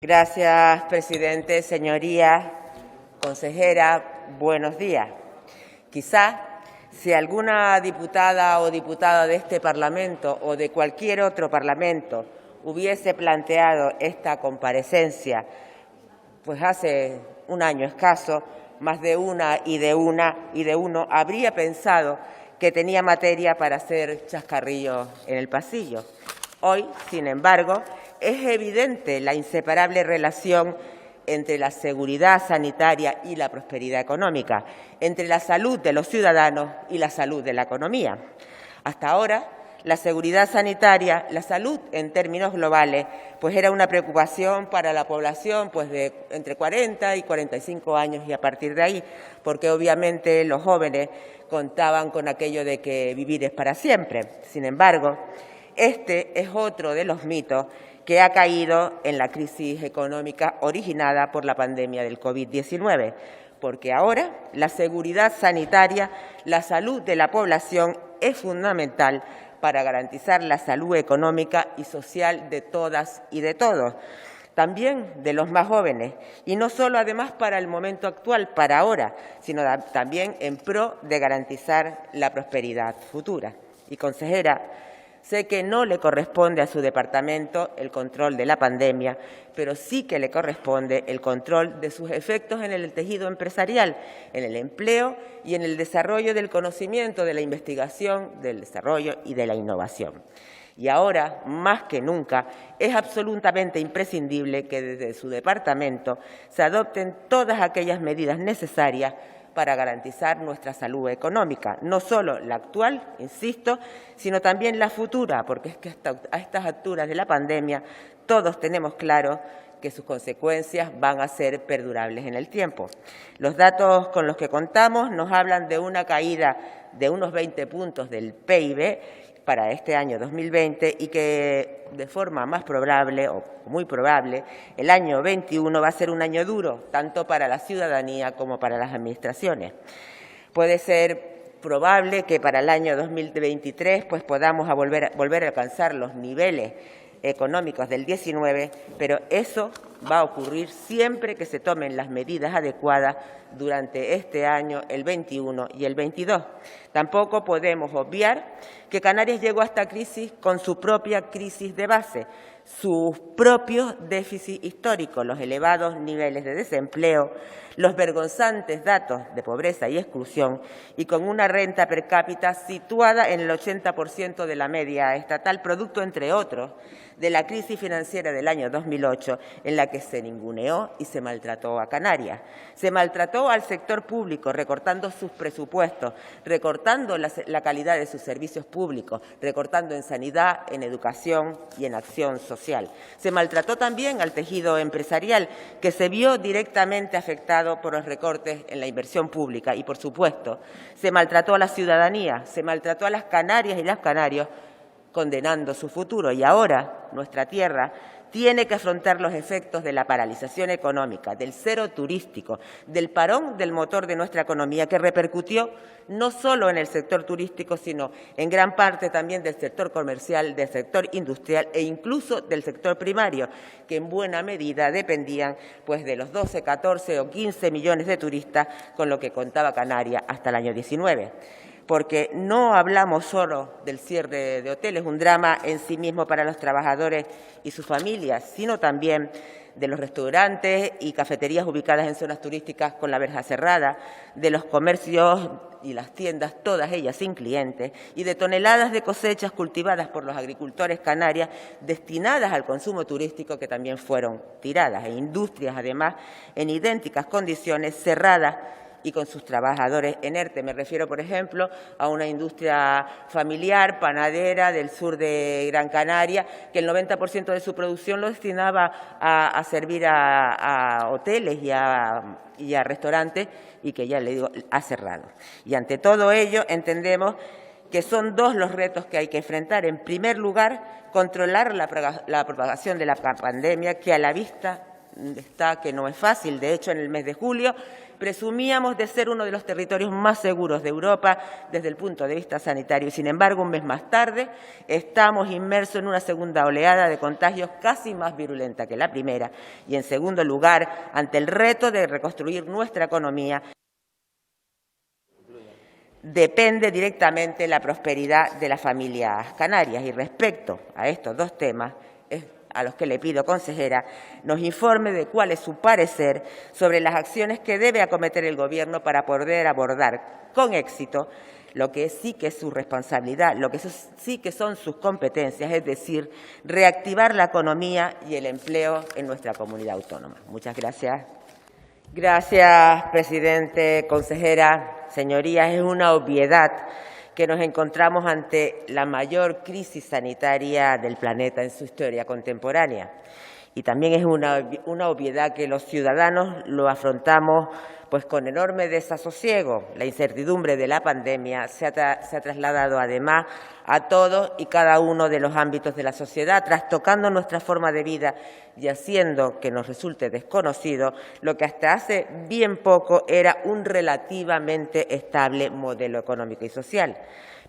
Gracias, presidente. Señorías, consejera, buenos días. Quizá si alguna diputada o diputado de este Parlamento o de cualquier otro Parlamento hubiese planteado esta comparecencia, pues hace un año escaso, más de una y de uno habría pensado que tenía materia para hacer chascarrillos en el pasillo. Hoy, sin embargo, es evidente la inseparable relación entre la seguridad sanitaria y la prosperidad económica, entre la salud de los ciudadanos y la salud de la economía. Hasta ahora, la seguridad sanitaria, la salud en términos globales, pues era una preocupación para la población pues de entre 40 y 45 años y a partir de ahí, porque obviamente los jóvenes contaban con aquello de que vivir es para siempre. Sin embargo, este es otro de los mitos que ha caído en la crisis económica originada por la pandemia del COVID-19, porque ahora la seguridad sanitaria, la salud de la población es fundamental para garantizar la salud económica y social de todas y de todos, también de los más jóvenes, y no solo además para el momento actual, para ahora, sino también en pro de garantizar la prosperidad futura. Y consejera, sé que no le corresponde a su departamento el control de la pandemia, pero sí que le corresponde el control de sus efectos en el tejido empresarial, en el empleo y en el desarrollo del conocimiento, de la investigación, del desarrollo y de la innovación. Y ahora, más que nunca, es absolutamente imprescindible que desde su departamento se adopten todas aquellas medidas necesarias para garantizar nuestra salud económica, no solo la actual, insisto, sino también la futura, porque es que a estas alturas de la pandemia todos tenemos claro que sus consecuencias van a ser perdurables en el tiempo. Los datos con los que contamos nos hablan de una caída de unos 20 puntos del PIB para este año 2020 y que de forma más probable o muy probable el año 21 va a ser un año duro, tanto para la ciudadanía como para las administraciones. Puede ser probable que para el año 2023 pues podamos volver a alcanzar los niveles económicos del 19, pero eso va a ocurrir siempre que se tomen las medidas adecuadas durante este año, el 21 y el 22. Tampoco podemos obviar que Canarias llegó a esta crisis con su propia crisis de base, sus propios déficits históricos, los elevados niveles de desempleo, los vergonzantes datos de pobreza y exclusión y con una renta per cápita situada en el 80% de la media estatal, producto, entre otros, de la crisis financiera del año 2008, en la que se ninguneó y se maltrató a Canarias. Se maltrató al sector público, recortando sus presupuestos, recortando la calidad de sus servicios públicos, recortando en sanidad, en educación y en acción social. Se maltrató también al tejido empresarial, que se vio directamente afectado por los recortes en la inversión pública y, por supuesto, se maltrató a la ciudadanía, se maltrató a las canarias y los canarios, condenando su futuro. Y ahora nuestra tierra tiene que afrontar los efectos de la paralización económica, del cero turístico, del parón del motor de nuestra economía, que repercutió no solo en el sector turístico, sino en gran parte también del sector comercial, del sector industrial e incluso del sector primario, que en buena medida dependían pues de los 12, 14 o 15 millones de turistas con lo que contaba Canarias hasta el año 19. Porque no hablamos solo del cierre de hoteles, un drama en sí mismo para los trabajadores y sus familias, sino también de los restaurantes y cafeterías ubicadas en zonas turísticas con la verja cerrada, de los comercios y las tiendas, todas ellas sin clientes, y de toneladas de cosechas cultivadas por los agricultores canarias destinadas al consumo turístico que también fueron tiradas, e industrias además en idénticas condiciones cerradas y con sus trabajadores en ERTE. Me refiero, por ejemplo, a una industria familiar, panadera del sur de Gran Canaria, que el 90% de su producción lo destinaba a servir a hoteles y a restaurantes y que, ya le digo, ha cerrado. Y ante todo ello entendemos que son dos los retos que hay que enfrentar. En primer lugar, controlar la propagación de la pandemia, que a la vista está que no es fácil. De hecho, en el mes de julio, presumíamos de ser uno de los territorios más seguros de Europa desde el punto de vista sanitario y, sin embargo, un mes más tarde estamos inmersos en una segunda oleada de contagios casi más virulenta que la primera y, en segundo lugar, ante el reto de reconstruir nuestra economía, depende directamente la prosperidad de las familias canarias. Y respecto a estos dos temas, a los que le pido, consejera, nos informe de cuál es su parecer sobre las acciones que debe acometer el Gobierno para poder abordar con éxito lo que sí que es su responsabilidad, lo que sí que son sus competencias, es decir, reactivar la economía y el empleo en nuestra comunidad autónoma. Muchas gracias. Gracias, presidente, consejera. Señorías, es una obviedad que nos encontramos ante la mayor crisis sanitaria del planeta en su historia contemporánea. Y también es una obviedad que los ciudadanos lo afrontamos pues con enorme desasosiego. La incertidumbre de la pandemia se ha trasladado además a todos y cada uno de los ámbitos de la sociedad, trastocando nuestra forma de vida y haciendo que nos resulte desconocido lo que hasta hace bien poco era un relativamente estable modelo económico y social.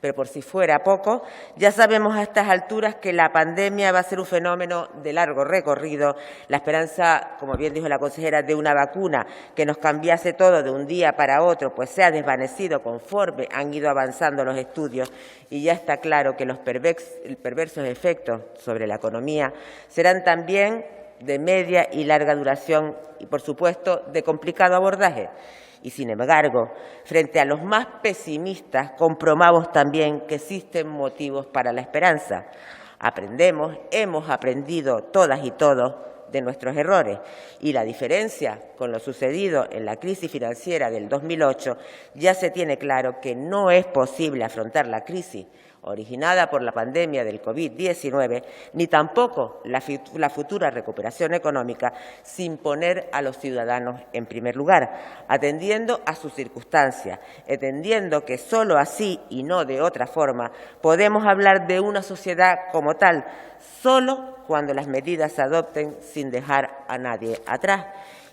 Pero por si fuera poco, ya sabemos a estas alturas que la pandemia va a ser un fenómeno de largo recorrido. La esperanza, como bien dijo la consejera, de una vacuna que nos cambiase todo de un día para otro, pues se ha desvanecido conforme han ido avanzando los estudios y ya está claro que los perversos efectos sobre la economía serán también de media y larga duración y, por supuesto, de complicado abordaje. Y, sin embargo, frente a los más pesimistas, comprobamos también que existen motivos para la esperanza. Hemos aprendido todas y todos de nuestros errores y la diferencia con lo sucedido en la crisis financiera del 2008 ya se tiene claro que no es posible afrontar la crisis originada por la pandemia del COVID-19, ni tampoco la futura recuperación económica sin poner a los ciudadanos en primer lugar, atendiendo a sus circunstancias, entendiendo que solo así y no de otra forma podemos hablar de una sociedad como tal, solo cuando las medidas se adopten sin dejar a nadie atrás.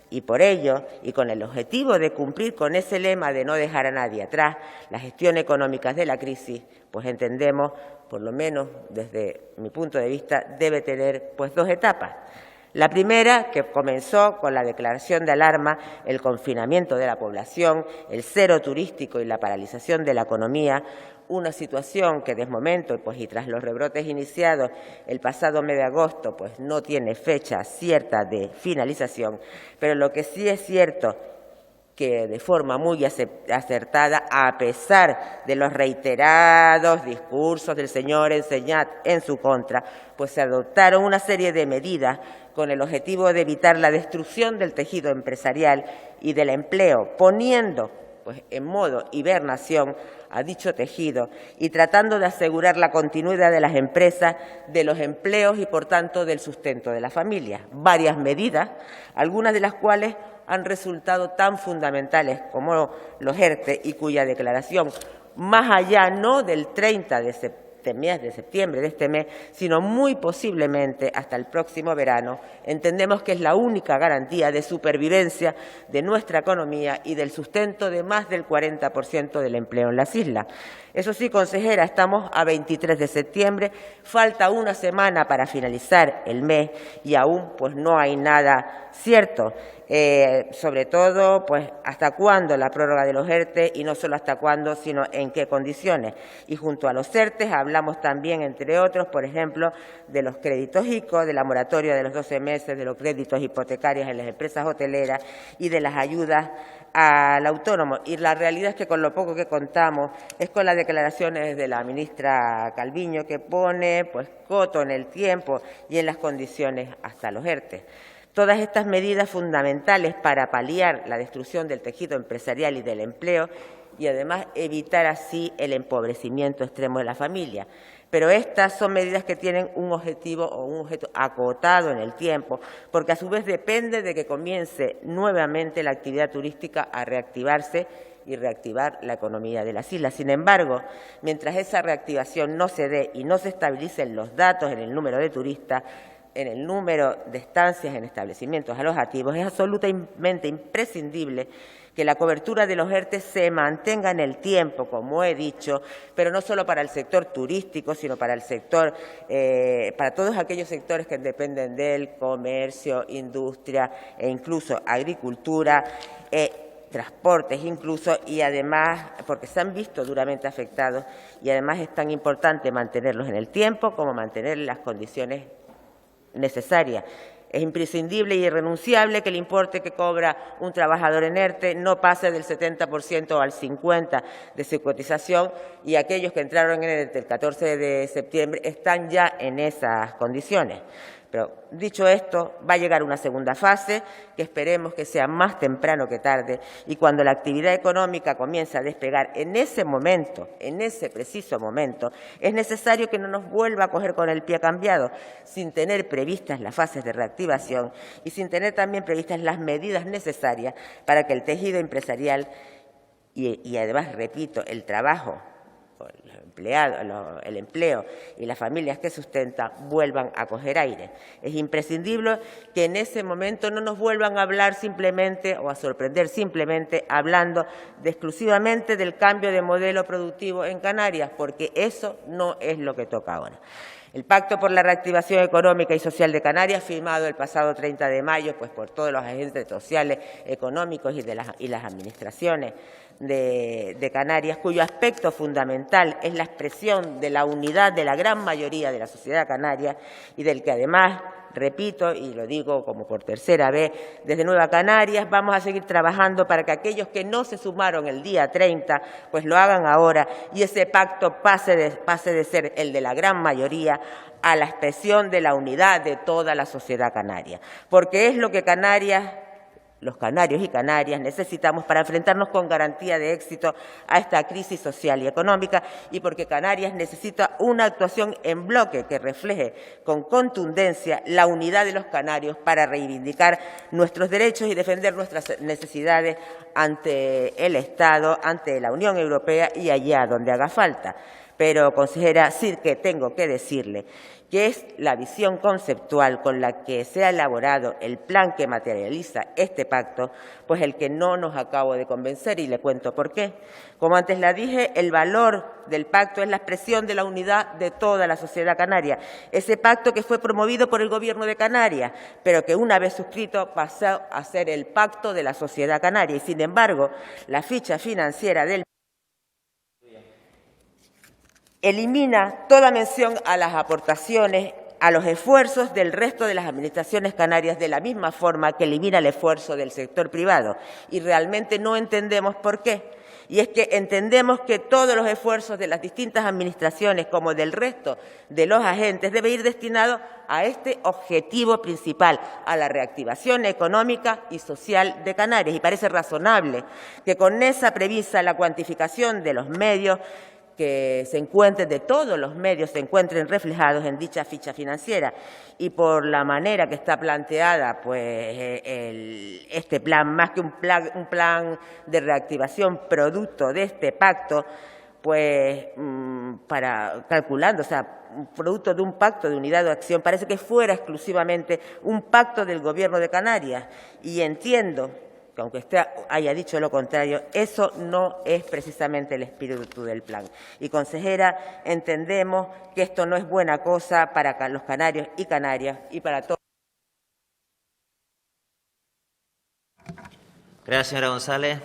Y por ello, y con el objetivo de cumplir con ese lema de no dejar a nadie atrás, la gestión económica de la crisis, pues entendemos, por lo menos desde mi punto de vista, debe tener pues dos etapas. La primera, que comenzó con la declaración de alarma, el confinamiento de la población, el cero turístico y la paralización de la economía, una situación que de momento pues, y tras los rebrotes iniciados el pasado mes de agosto pues, no tiene fecha cierta de finalización, pero lo que sí es cierto que de forma muy acertada, a pesar de los reiterados discursos del señor Enseñat en su contra, pues se adoptaron una serie de medidas con el objetivo de evitar la destrucción del tejido empresarial y del empleo, poniendo pues, en modo hibernación a dicho tejido y tratando de asegurar la continuidad de las empresas, de los empleos y, por tanto, del sustento de las familias. Varias medidas, algunas de las cuales han resultado tan fundamentales como los ERTE y cuya declaración, más allá no del 30 de septiembre de este mes, sino muy posiblemente hasta el próximo verano, entendemos que es la única garantía de supervivencia de nuestra economía y del sustento de más del 40% del empleo en las islas. Eso sí, consejera, estamos a 23 de septiembre, falta una semana para finalizar el mes y aún pues no hay nada cierto. Sobre todo, pues, hasta cuándo la prórroga de los ERTE y no solo hasta cuándo, sino en qué condiciones. Y junto a los ERTE hablamos también, entre otros, por ejemplo, de los créditos ICO, de la moratoria de los 12 meses, de los créditos hipotecarios en las empresas hoteleras y de las ayudas al autónomo. Y la realidad es que con lo poco que contamos es con las declaraciones de la ministra Calviño, que pone pues coto en el tiempo y en las condiciones hasta los ERTE. Todas estas medidas fundamentales para paliar la destrucción del tejido empresarial y del empleo y además evitar así el empobrecimiento extremo de la familia. Pero estas son medidas que tienen un objetivo o un objeto acotado en el tiempo, porque a su vez depende de que comience nuevamente la actividad turística a reactivarse y reactivar la economía de las islas. Sin embargo, mientras esa reactivación no se dé y no se estabilicen los datos en el número de turistas, en el número de estancias en establecimientos alojativos, es absolutamente imprescindible que la cobertura de los ERTE se mantenga en el tiempo, como he dicho, pero no solo para el sector turístico, sino para el sector, para todos aquellos sectores que dependen del comercio, industria e incluso agricultura, transportes incluso, y además, porque se han visto duramente afectados, y además es tan importante mantenerlos en el tiempo como mantener las condiciones necesarias. Es imprescindible y irrenunciable que el importe que cobra un trabajador en ERTE no pase del 70% al 50% de su cotización, y aquellos que entraron en ERTE el 14 de septiembre están ya en esas condiciones. Pero, dicho esto, va a llegar una segunda fase que esperemos que sea más temprano que tarde, y cuando la actividad económica comience a despegar, en ese momento, en ese preciso momento, es necesario que no nos vuelva a coger con el pie cambiado, sin tener previstas las fases de reactivación y sin tener también previstas las medidas necesarias para que el tejido empresarial y además, repito, el trabajo, los empleados, el empleo y las familias que sustentan vuelvan a coger aire. Es imprescindible que en ese momento no nos vuelvan a hablar simplemente o a sorprender simplemente hablando exclusivamente del cambio de modelo productivo en Canarias, porque eso no es lo que toca ahora. El Pacto por la Reactivación Económica y Social de Canarias, firmado el pasado 30 de mayo pues, por todos los agentes sociales, económicos y las administraciones de Canarias, cuyo aspecto fundamental es la expresión de la unidad de la gran mayoría de la sociedad canaria, y del que además, repito, y lo digo como por tercera vez, desde Nueva Canarias vamos a seguir trabajando para que aquellos que no se sumaron el día 30, pues lo hagan ahora, y ese pacto pase de ser el de la gran mayoría a la expresión de la unidad de toda la sociedad canaria. Porque es lo que los canarios y canarias necesitamos para enfrentarnos con garantía de éxito a esta crisis social y económica, y porque Canarias necesita una actuación en bloque que refleje con contundencia la unidad de los canarios para reivindicar nuestros derechos y defender nuestras necesidades ante el Estado, ante la Unión Europea y allá donde haga falta. Pero, consejera, sí que tengo que decirle que es la visión conceptual con la que se ha elaborado el plan que materializa este pacto, pues el que no nos acabo de convencer, y le cuento por qué. Como antes le dije, el valor del pacto es la expresión de la unidad de toda la sociedad canaria. Ese pacto que fue promovido por el Gobierno de Canarias, pero que una vez suscrito pasó a ser el pacto de la sociedad canaria. Y, sin embargo, la ficha financiera del elimina toda mención a las aportaciones, a los esfuerzos del resto de las administraciones canarias, de la misma forma que elimina el esfuerzo del sector privado. Y realmente no entendemos por qué. Y es que entendemos que todos los esfuerzos de las distintas administraciones, como del resto de los agentes, deben ir destinados a este objetivo principal, a la reactivación económica y social de Canarias. Y parece razonable que con esa premisa la cuantificación de los medios que se encuentren, de todos los medios, se encuentren reflejados en dicha ficha financiera. Y por la manera que está planteada, pues este plan, más que un plan de reactivación producto de este pacto, pues calculando, o sea, producto de un pacto de unidad de acción, parece que fuera exclusivamente un pacto del Gobierno de Canarias. Y entiendo que, aunque usted haya dicho lo contrario, eso no es precisamente el espíritu del plan. Y, consejera, entendemos que esto no es buena cosa para los canarios y canarias y para todos. Gracias, señora González.